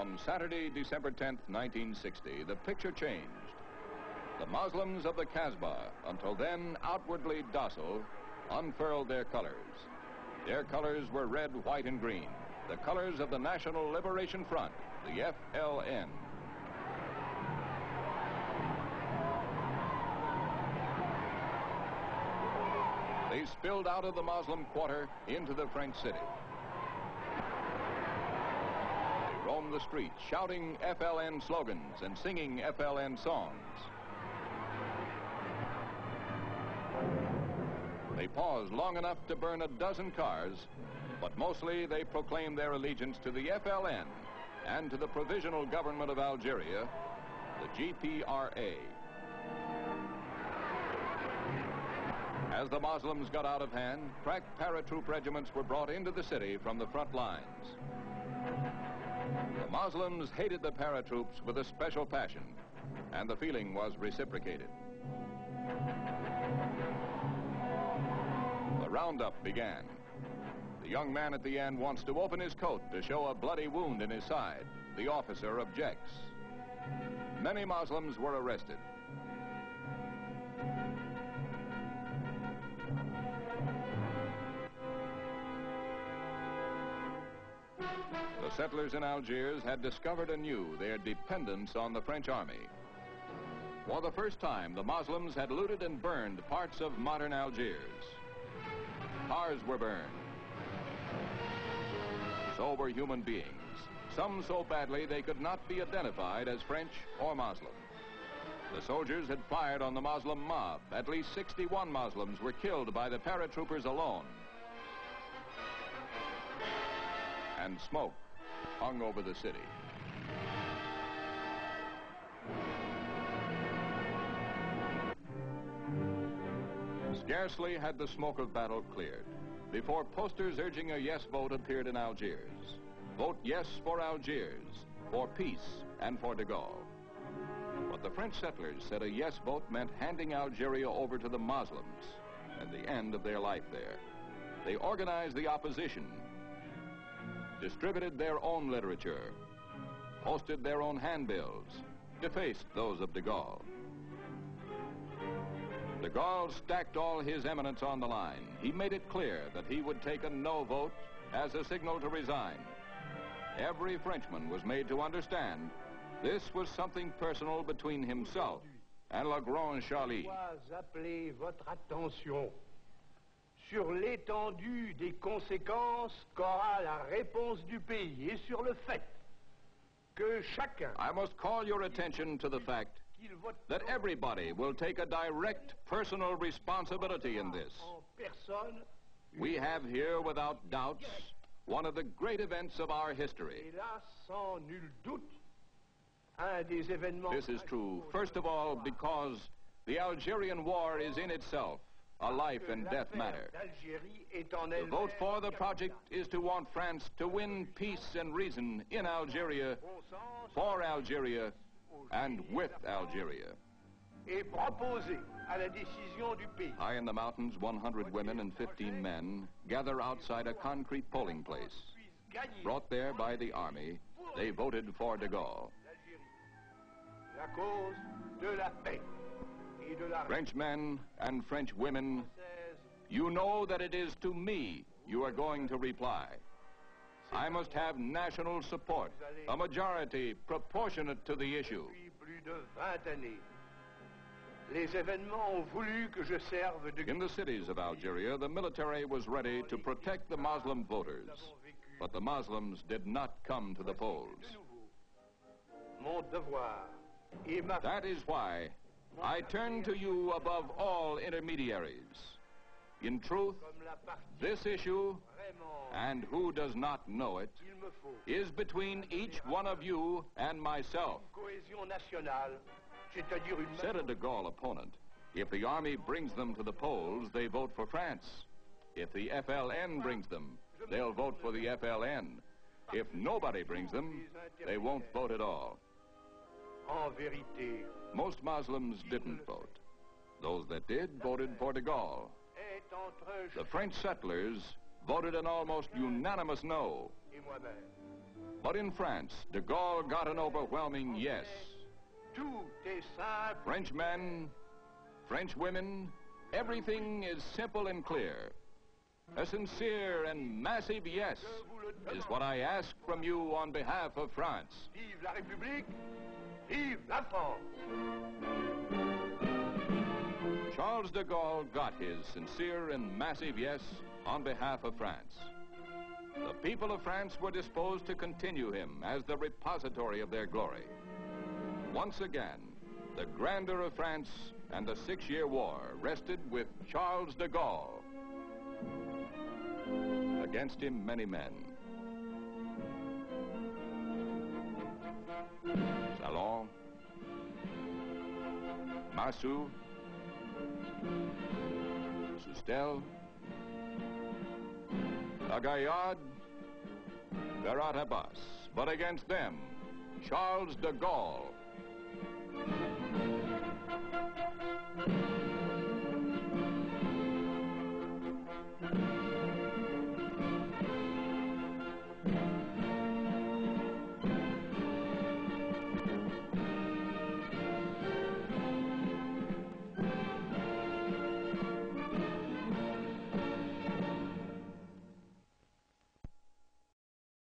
On Saturday, December 10th, 1960, the picture changed. The Muslims of the Kasbah, until then outwardly docile, unfurled their colors. Their colors were red, white, and green, the colors of the National Liberation Front, the FLN. They spilled out of the Muslim quarter into the French city. They roamed the streets, shouting FLN slogans and singing FLN songs. They paused long enough to burn a dozen cars, but mostly they proclaimed their allegiance to the FLN and to the Provisional Government of Algeria, the GPRA. As the Muslims got out of hand, crack paratroop regiments were brought into the city from the front lines. The Muslims hated the paratroops with a special passion, and the feeling was reciprocated. The roundup began. The young man at the end wants to open his coat to show a bloody wound in his side. The officer objects. Many Muslims were arrested. The settlers in Algiers had discovered anew their dependence on the French army. For the first time, the Muslims had looted and burned parts of modern Algiers. Cars were burned. So were human beings, some so badly they could not be identified as French or Muslim. The soldiers had fired on the Muslim mob. At least 61 Muslims were killed by the paratroopers alone. And smoke hung over the city. Scarcely had the smoke of battle cleared before posters urging a yes vote appeared in Algiers. Vote yes for Algiers, for peace, and for de Gaulle. But the French settlers said a yes vote meant handing Algeria over to the Muslims and the end of their life there. They organized the opposition, distributed their own literature, posted their own handbills, defaced those of de Gaulle. De Gaulle stacked all his eminence on the line. He made it clear that he would take a no vote as a signal to resign. Every Frenchman was made to understand this was something personal between himself and Le Grand Charlie. Je dois appeler votre attention sur l'étendue des conséquences qu'aura la réponse du pays et sur le fait que chacun... I must call your attention to the fact that everybody will take a direct personal responsibility in this. We have here, without doubts, one of the great events of our history. This is true, first of all, because the Algerian war is in itself a life and death matter. The vote for the project is to want France to win peace and reason in Algeria, for Algeria, and with Algeria. High in the mountains, 100 women and 15 men gather outside a concrete polling place. Brought there by the army, they voted for de Gaulle. French men and French women, you know that it is to me you are going to reply. I must have national support, a majority proportionate to the issue. In the cities of Algeria, the military was ready to protect the Muslim voters, but the Muslims did not come to the polls. That is why I turn to you above all intermediaries. In truth, this issue, and who does not know it, is between each one of you and myself. Said a de Gaulle opponent, if the army brings them to the polls, they vote for France. If the FLN brings them, they'll vote for the FLN. If nobody brings them, they won't vote at all. Most Muslims didn't vote. Those that did voted for de Gaulle. The French settlers voted an almost unanimous no. But in France, de Gaulle got an overwhelming yes. Tout est simple. French men, French women, everything is simple and clear. A sincere and massive yes is what I ask from you on behalf of France. Vive la République, vive la France. Charles de Gaulle got his sincere and massive yes on behalf of France. The people of France were disposed to continue him as the repository of their glory. Once again, the grandeur of France and the 6-year war rested with Charles de Gaulle. Against him, many men. Salon, Massou, Soustelle, Lagaillard, Berat Abbas. But against them, Charles de Gaulle,